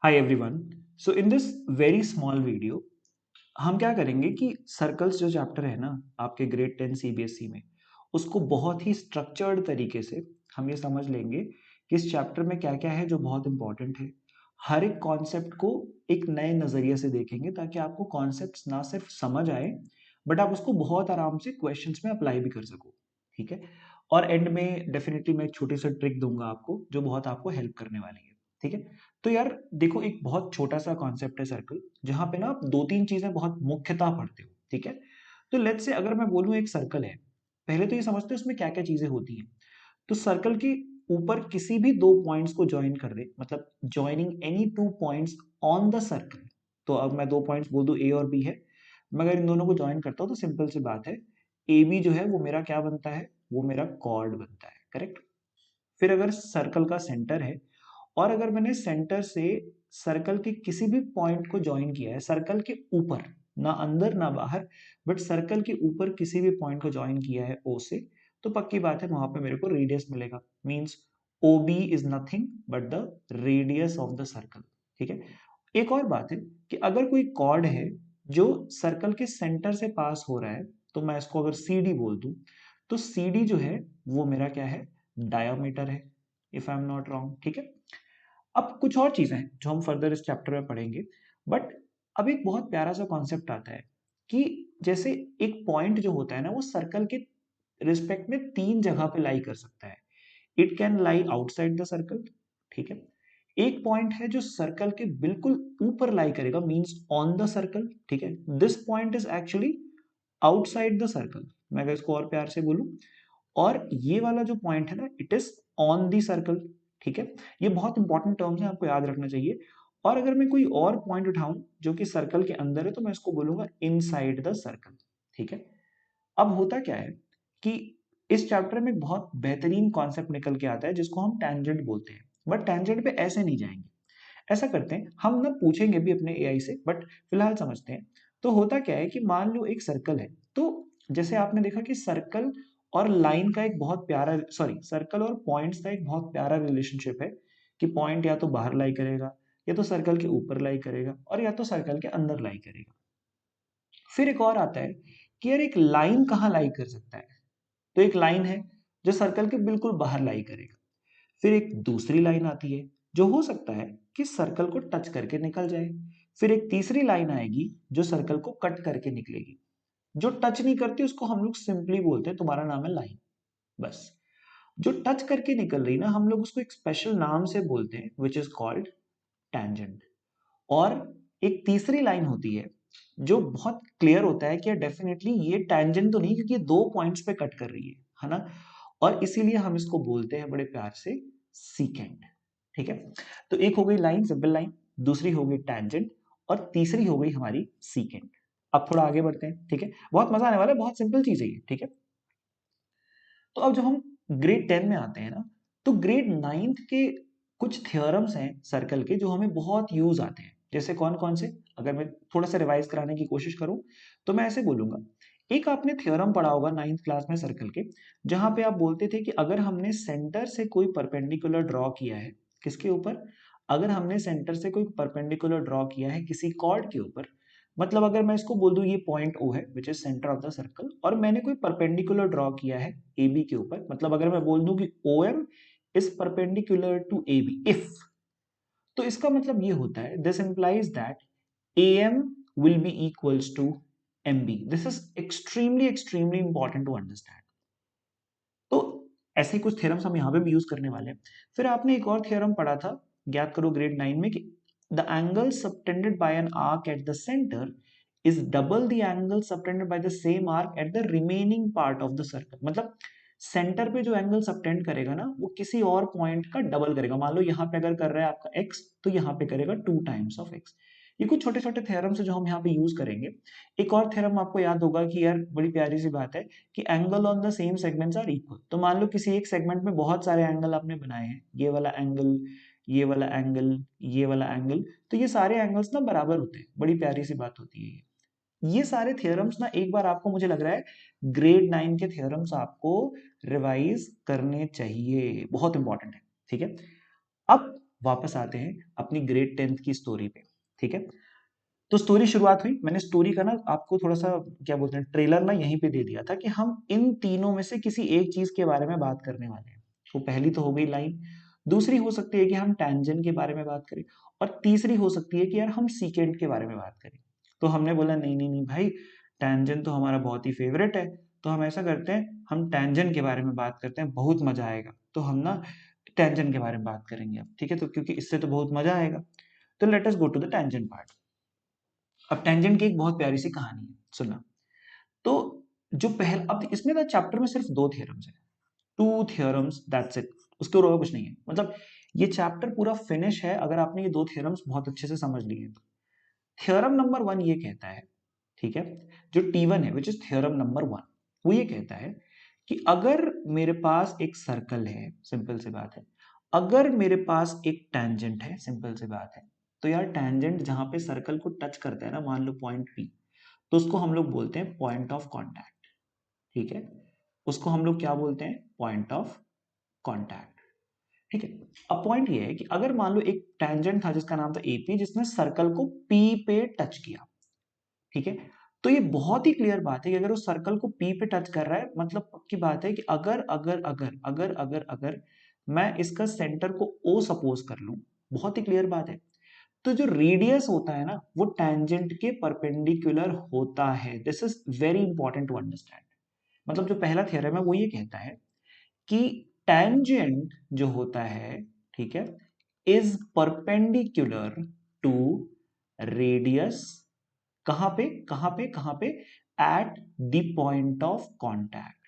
Hi everyone. So in this very small video हम क्या करेंगे कि सर्कल्स जो चैप्टर है ना आपके ग्रेड 10 सीबीएसई में उसको बहुत ही स्ट्रक्चर्ड तरीके से हम ये समझ लेंगे कि इस चैप्टर में क्या क्या है जो बहुत इंपॉर्टेंट है। हर एक कॉन्सेप्ट को एक नए नज़रिए से देखेंगे ताकि आपको कॉन्सेप्ट्स ना सिर्फ समझ आए बट आप उसको बहुत आराम से क्वेश्चंस में अप्लाई भी कर सको। ठीक है। और एंड में डेफिनेटली मैं एक छोटी सी ट्रिक दूंगा आपको जो बहुत आपको हेल्प करने वाली है। ठीक है। तो यार देखो एक बहुत छोटा सा कॉन्सेप्ट है सर्कल जहां पे ना आप दो तीन चीजें बहुत मुख्यतः पढ़ते हो। ठीक है। तो लेट्स से अगर मैं बोलूं एक सर्कल है, पहले तो ये समझते हो उसमें क्या क्या चीजें होती हैं। तो सर्कल के ऊपर किसी भी दो पॉइंट्स को ज्वाइन कर दे, मतलब joining any two points on the circle. तो अब मैं दो पॉइंट्स बोल दूं ए और बी है, मैं अगर इन दोनों को ज्वाइन करता हूं तो सिंपल सी बात है, ए बी जो है वो मेरा क्या बनता है, वो मेरा कॉर्ड बनता है। करेक्ट। फिर अगर सर्कल का सेंटर है और अगर मैंने सेंटर से सर्कल के किसी भी पॉइंट को ज्वाइन किया है सर्कल के ऊपर, ना अंदर ना बाहर, बट सर्कल के ऊपर किसी भी पॉइंट को ज्वाइन किया है ओ से, तो पक्की बात है वहां पे मेरे को रेडियस मिलेगा। Means O B is nothing but the radius of the circle. ठीक है। एक और बात है कि अगर कोई कॉर्ड है जो सर्कल के सेंटर से पास हो रहा है, तो मैं इसको अगर सी डी बोल दूं, तो सी डी जो है वो मेरा क्या है, डायोमीटर है, if I am not wrong. ठीक है। अब कुछ और चीजें हैं जो हम फर्दर इस चैप्टर में पढ़ेंगे, बट अब एक बहुत प्यारा सा कॉन्सेप्ट आता है कि जैसे एक पॉइंट जो होता है ना वो सर्कल के रिस्पेक्ट में तीन जगह पे लाई कर सकता है। It can lie outside the circle. ठीक है। एक पॉइंट है जो सर्कल के बिल्कुल ऊपर लाई करेगा, मींस ऑन द सर्कल। ठीक है। This point is actually outside the circle, मैं अगर इसको और प्यार से बोलूं। और ये वाला जो पॉइंट है ना, it is on the circle. ठीक है। ये बहुत इंपॉर्टेंट टर्म्स है, आपको याद रखना चाहिए। और अगर मैं कोई और पॉइंट उठाऊं जो कि सर्कल के अंदर है, तो मैं इसको बोलूंगा इनसाइड द सर्कल। ठीक है। अब होता क्या है कि इस चैप्टर में एक बहुत बेहतरीन कॉन्सेप्ट निकल के आता है जिसको हम टैंजेंट बोलते हैं, बट टैंजेंट पे ऐसे नहीं जाएंगे। ऐसा करते हैं, हम ना पूछेंगे भी अपने एआई से, बट फिलहाल समझते हैं। तो होता क्या है कि मान लो एक सर्कल है, तो जैसे आपने देखा कि सर्कल और लाइन का एक बहुत प्यारा, सॉरी, सर्कल और पॉइंट्स का एक बहुत प्यारा रिलेशनशिप है कि पॉइंट या तो बाहर लाई करेगा, या तो सर्कल के ऊपर लाई करेगा, और या तो सर्कल के अंदर लाई करेगा। फिर एक और आता है कि यार एक लाइन कहाँ लाई कर सकता है। तो एक लाइन है जो सर्कल के बिल्कुल बाहर लाई करेगा। फिर एक दूसरी लाइन आती है जो हो सकता है कि सर्कल को टच करके निकल जाए। फिर एक तीसरी लाइन आएगी जो सर्कल को कट करके निकलेगी। जो टच नहीं करती उसको हम लोग सिंपली बोलते हैं तुम्हारा नाम है लाइन। बस। जो टच करके निकल रही ना, हम लोग उसको एक स्पेशल नाम से बोलते हैं विच इज कॉल्ड टैंजेंट। और एक तीसरी लाइन होती है जो बहुत क्लियर होता है कि डेफिनेटली ये टैंजेंट तो नहीं, क्योंकि ये दो पॉइंट्स पे कट कर रही है ना। और इसीलिए हम इसको बोलते हैं बड़े प्यार से सीकेंट। ठीक है। तो एक हो गई लाइन, सिंपल लाइन, दूसरी हो गई टैंजेंट, और तीसरी हो गई हमारी सीकेंट। अब थोड़ा आगे बढ़ते हैं। ठीक है। बहुत मजा आने वाला है, बहुत सिंपल चीज है ये। ठीक है। तो अब जब हम ग्रेड 10 में आते हैं ना, तो ग्रेड 9 के कुछ थ्योरम्स हैं सर्कल के जो हमें बहुत यूज आते हैं। जैसे कौन कौन से, अगर मैं थोड़ा सा रिवाइज कराने की कोशिश करूं तो मैं ऐसे बोलूंगा। एक आपने थ्योरम पढ़ा होगा 9th क्लास में सर्कल के, जहां पे आप बोलते थे कि अगर हमने सेंटर से कोई परपेंडिकुलर ड्रॉ किया है, किसके ऊपर, अगर हमने सेंटर से कोई परपेंडिकुलर ड्रॉ किया है किसी कॉर्ड के ऊपर, मतलब अगर मैं इसको बोल दूं ये पॉइंट ओ है which is centre of the circle, और मैंने कोई परपेंडिकुलर ड्रॉ किया है ए बी के ऊपर, मतलब अगर मैं बोल दूं कि O M is perpendicular to A B, if, तो इसका मतलब ये होता है this implies that A M will be equals to M B. This is extremely extremely important to understand. तो ऐसे ही कुछ थ्योरम्स हम यहाँ पे भी यूज करने वाले हैं। फिर आपने एक और थ्योरम पढ़ा था, ज्ञात करो, ग्रेड 9 में, कि the angle subtended bye an arc at the centre is double the angle subtended by the same arc at the remaining part of the circle. मतलब सेंटर पे जो एंगल सबटेंड करेगा ना वो किसी और पॉइंट का डबल करेगा। मान लो यहाँ पे अगर कर रहा है आपका एक्स, तो यहाँ पे करेगा 2 टाइम्स ऑफ एक्स। ये कुछ छोटे छोटे थ्योरम्स है जो हम यहाँ पे यूज करेंगे। एक और थ्योरम आपको याद होगा कि यार बड़ी प्यारी सी बात है कि angle on the same segments are equal. तो मान लो किसी एक सेगमेंट में बहुत सारे एंगल आपने बनाए हैं, ये वाला एंगल, ये वाला एंगल, ये वाला एंगल, तो ये सारे एंगल्स ना बराबर होते हैं। बड़ी प्यारी सी बात होती है ये सारे थ्योरम्स ना एक बार आपको, मुझे लग रहा है ग्रेड 9 के थ्योरम्स आपको रिवाइज करने चाहिए, बहुत इंपॉर्टेंट है। ठीक है। अब वापस आते हैं अपनी ग्रेड 10th की स्टोरी पे, ठीक है। तो स्टोरी शुरुआत हुई, मैंने स्टोरी का ना आपको थोड़ा सा क्या बोलते हैं ट्रेलर ना यहीं पे दे दिया था कि हम इन तीनों में से किसी एक चीज के बारे में बात करने वाले हैं। तो पहली तो हो गई लाइन, दूसरी हो सकती है कि हम टैंजेंट के बारे में बात करें, और तीसरी हो सकती है कि यार हम सीकेंट के बारे में बात करें। तो हमने बोला नहीं नहीं नहीं भाई, टैंजेंट तो हमारा बहुत ही फेवरेट है, तो हम ऐसा करते हैं, हम टैंजेंट के बारे में बात करते हैं, बहुत मजा आएगा। तो हम ना टैंजेंट के बारे में बात करेंगे अब, ठीक है, तो क्योंकि इससे तो बहुत मजा आएगा। तो let us go to the tangent part. अब टेंजेंट की एक बहुत प्यारी सी कहानी है, सुनना। तो जो पहला, अब इसमें ना चैप्टर में सिर्फ दो थ्योरम्स है, टू थ्योरम्स, दैट्स इट। उसके ऊपर कुछ नहीं है, मतलब ये चैप्टर पूरा फिनिश है अगर आपने ये दो थ्योरम्स बहुत अच्छे से समझ लिए तो। थ्योरम नंबर 1 ये कहता है, ठीक है, जो T1 है, विच इज थ्योरम नंबर 1, वो ये कहता है कि अगर मेरे पास एक सर्कल है, सिंपल सी बात है, अगर मेरे पास एक टैंजेंट है, सिंपल सी बात है, तो यार टैंजेंट जहां पे सर्कल को टच करता है ना, मान लो पॉइंट P, तो उसको हम लोग बोलते हैं पॉइंट ऑफ कांटेक्ट, ठीक है। उसको हम लोग क्या बोलते हैं, पॉइंट ऑफ कांटेक्ट, ठीक है। अब पॉइंट ये है कि अगर मान लो एक टैंजेंट था जिसका नाम था AP, जिसने सर्कल को P पे टच किया, ठीक है, तो ये बहुत ही क्लियर बात है कि अगर उस सर्कल को P पे टच कर रहा है, मतलब पक्की बात है कि अगर अगर अगर अगर अगर अगर मैं इसका सेंटर को O सपोज कर लूं, बहुत ही क्लियर बात है, तो जो रेडियस होता है ना वो टैंजेंट के परपेंडिकुलर होता है। This is very important to understand. मतलब जो पहला थ्योरम है वो ये कहता है कि टैंजेंट जो होता है, ठीक है, इज परपेंडिकुलर टू रेडियस, कहां पे कहां पे कहां पे, at the point of contact,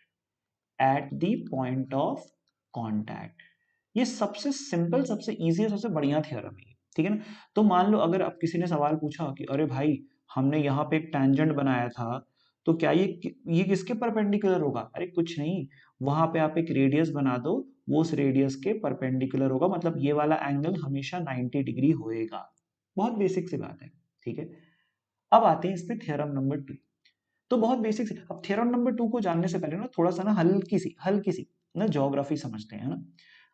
at the point of contact. ये सबसे सिंपल, सबसे इजी, सबसे बढ़िया थ्योरम है, ठीक है ना। तो मान लो अगर अब किसी ने सवाल पूछा कि अरे भाई हमने यहाँ पे एक टैंजेंट बनाया था, तो क्या ये किसके परपेंडिकुलर होगा, अरे कुछ नहीं, वहां पे आप एक रेडियस बना दो, वो उस रेडियस के परपेंडिकुलर होगा, मतलब ये वाला एंगल हमेशा 90 डिग्री होएगा। बहुत बेसिक सी बात है, ठीक है। अब आते हैं इस पे थ्योरम नंबर 2। तो बहुत बेसिक सी, अब थ्योरम नंबर 2 को जानने से पहले ना थोड़ा सा ना हल्की सी ना ज्योग्राफी समझते हैं, है ना।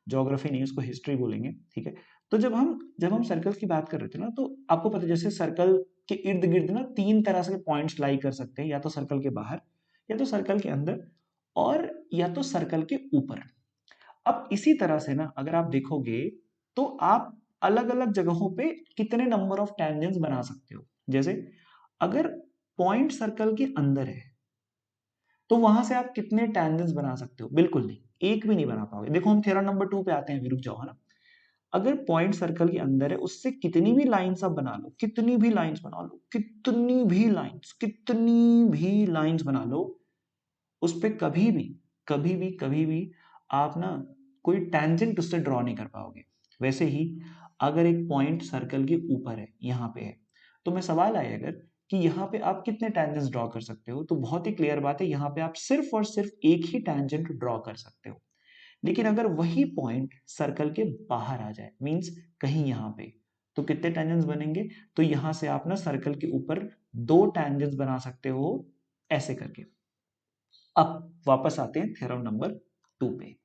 ज्योग्राफी नहीं, उसको हिस्ट्री बोलेंगे, ठीक है। तो जब हम सर्कल्स की बात कर रहे थे ना, तो आपको पता है जैसे सर्कल के इर्द गिर्द ना तीन तरह से पॉइंट्स लाई कर सकते हैं, या तो सर्कल के बाहर, या तो सर्कल के अंदर, और या तो सर्कल के ऊपर। अब इसी तरह से ना अगर आप देखोगे तो आप अलग अलग जगहों पे कितने नंबर ऑफ टेंजेंट्स बना सकते हो। जैसे अगर पॉइंट सर्कल के अंदर है तो वहां से आप कितने टेंजेंट्स बना सकते हो, बिल्कुल नहीं, एक भी नहीं बना पाओगे। देखो हम थ्योरम नंबर 2 पे आते हैं, रुक जाओ, है ना। अगर पॉइंट सर्कल के अंदर है, उससे कितनी भी लाइंस आप बना लो, कितनी भी लाइंस बना लो, कितनी भी लाइंस बना लो, उस पे कभी भी आप ना कोई टेंजेंट उससे ड्रॉ नहीं कर पाओगे। वैसे ही अगर एक पॉइंट सर्कल के ऊपर है, यहाँ पे है, तो मैं सवाल आए अगर कि यहाँ पे आप कितने टेंजेंट्स ड्रॉ कर सकते हो, तो बहुत ही क्लियर बात है, यहाँ पे आप सिर्फ और सिर्फ एक ही टेंजेंट ड्रॉ कर सकते हो। लेकिन अगर वही पॉइंट सर्कल के बाहर आ जाए, मींस कहीं यहाँ पे, तो कितने टेंजेंट्स बनेंगे, तो यहां से आप ना सर्कल के ऊपर दो टेंजेंट्स बना सकते हो, ऐसे करके। अब वापस आते हैं थ्योरम नंबर 2 पे।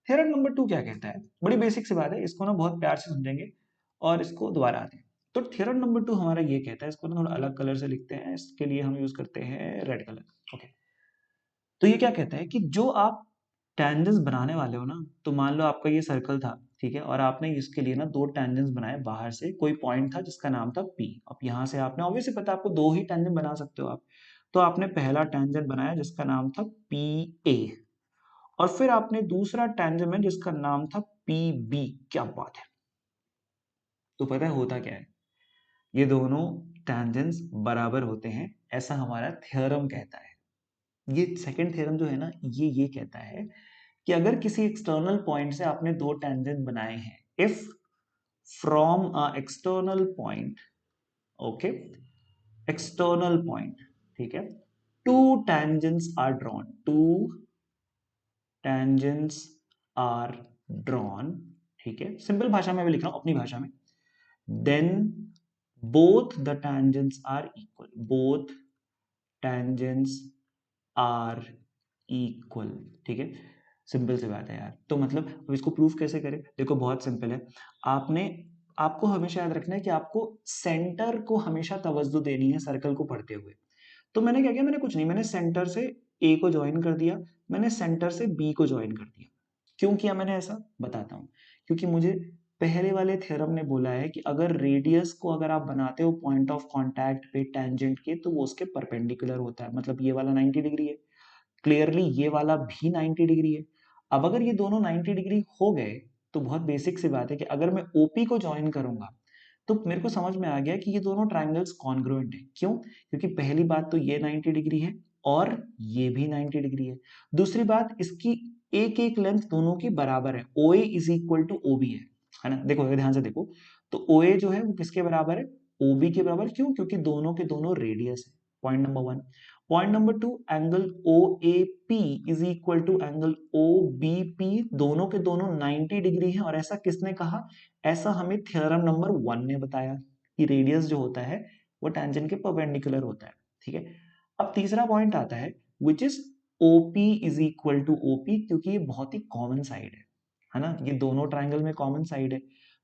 थ्योरम नंबर 2 क्या कहता है, बड़ी बेसिक सी बात है, इसको ना बहुत प्यार से समझेंगे और इसको दोबारा आते हैं। तो थ्योरम नंबर 2 हमारा ये कहता है, इसको ना थोड़ा अलग कलर से लिखते हैं, इसके लिए हम यूज करते हैं रेड कलर, ओके। तो ये क्या कहता है कि जो आप टेंजेंट्स बनाने वाले हो ना, तो मान लो आपका ये सर्कल था, ठीक है, और आपने इसके लिए ना दो टेंजेंट्स बनाए, बाहर से कोई पॉइंट था जिसका नाम था P। अब यहाँ से आपने ऑब्वियसली पता है, आपको दो ही टेंजेंट बना सकते हो आप, तो आपने पहला टेंजेंट बनाया जिसका नाम था PA, और फिर आपने दूसरा टेंजेंट में जिसका नाम था PB। क्या बात है। तो पता है होता क्या है, ये दोनों टेंजेंट्स बराबर होते हैं, ऐसा हमारा थ्योरम कहता है। ये सेकंड थ्योरम जो है ना, ये कहता है कि अगर किसी एक्सटर्नल पॉइंट से आपने दो टेंजेंट बनाए हैं, if from a external point, okay, external point, ठीक है, two tangents are drawn, two tangents are drawn, ठीक है, सिंपल भाषा में भी लिख रहा हूं अपनी भाषा में, then both the tangents are equal, both tangents are equal, ठीक है। सिंपल सी बात है यार। तो मतलब अब इसको प्रूफ कैसे करें? देखो बहुत सिंपल है। आपको हमेशा याद रखना है कि आपको सेंटर को हमेशा तवज्जो देनी है सर्कल को पढ़ते हुए। तो मैंने क्या किया, मैंने कुछ नहीं, मैंने सेंटर से ए को ज्वाइन कर दिया, मैंने सेंटर से बी को ज्वाइन कर दिया। क्यों किया मैंने ऐसा, बताता हूँ। क्योंकि मुझे पहले वाले थ्योरम ने बोला है कि अगर रेडियस को अगर आप बनाते हो पॉइंट ऑफ कांटेक्ट पे टेंजेंट के, तो वो उसके परपेंडिकुलर होता है। मतलब ये वाला 90 डिग्री है, क्लियरली ये वाला भी 90 डिग्री है। अब अगर ये दोनों 90 डिग्री हो गए, तो बहुत बेसिक सी बात है कि अगर मैं ओपी को ज्वाइन करूंगा, तो मेरे को समझ में आ गया कि ये दोनों ट्राइंगल्स कॉन्ग्रुएंट है। क्यों? क्योंकि पहली बात तो ये 90 डिग्री है और ये भी 90 डिग्री है। दूसरी बात, इसकी एक एक लेंथ दोनों की बराबर है, OA is equal to OB है ना। देखो ध्यान से देखो, तो OA जो है वो किसके बराबर है? OB के बराबर। क्यों? क्योंकि दोनों के दोनों रेडियस है। Point number 1। Point number 2, angle OAP is equal to angle OBP, दोनों के दोनों 90 डिग्री है। और ऐसा किसने कहा? ऐसा हमें थ्योरम नंबर 1 ने बताया कि रेडियस जो होता है वो टेंजेंट के परपेंडिकुलर होता है। ठीक है। अब तीसरा पॉइंट आता है which is OP is equal to OP, क्योंकि ये बहुत ही कॉमन साइड है ना, ये दोनों ट्राइंगल में कॉमन साइड है।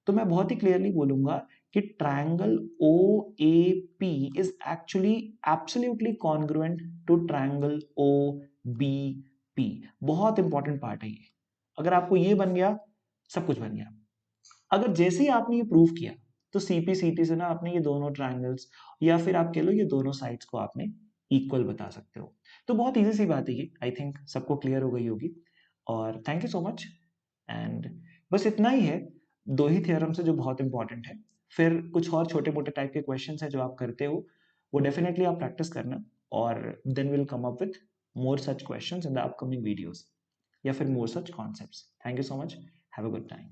तो मैं बहुत ही क्लियरली बोलूंगा कि triangle OAP is actually absolutely congruent to triangle OBP। बहुत इंपॉर्टेंट पार्ट है ये। अगर आपको ये बन गया, सब कुछ बन गया। अगर जैसे ही आपने ये प्रूव किया, तो CP/CT से ना आपने ये दोनों ट्राइंगल्स, या फिर आप कह लो ये दोनों साइड्स को आपने इक्वल बता सकते हो। तो बहुत इजी सी बात है ये, आई थिंक सबको क्लियर हो गई होगी। और thank you so much. And बस इतना ही है, दो ही थ्योरम्स है जो बहुत इंपॉर्टेंट है। फिर कुछ और छोटे मोटे टाइप के क्वेश्चंस है जो आप करते हो, वो डेफिनेटली आप प्रैक्टिस करना, और then will come up with more such questions in the upcoming videos, या फिर more such concepts. Thank you so much, have a good time.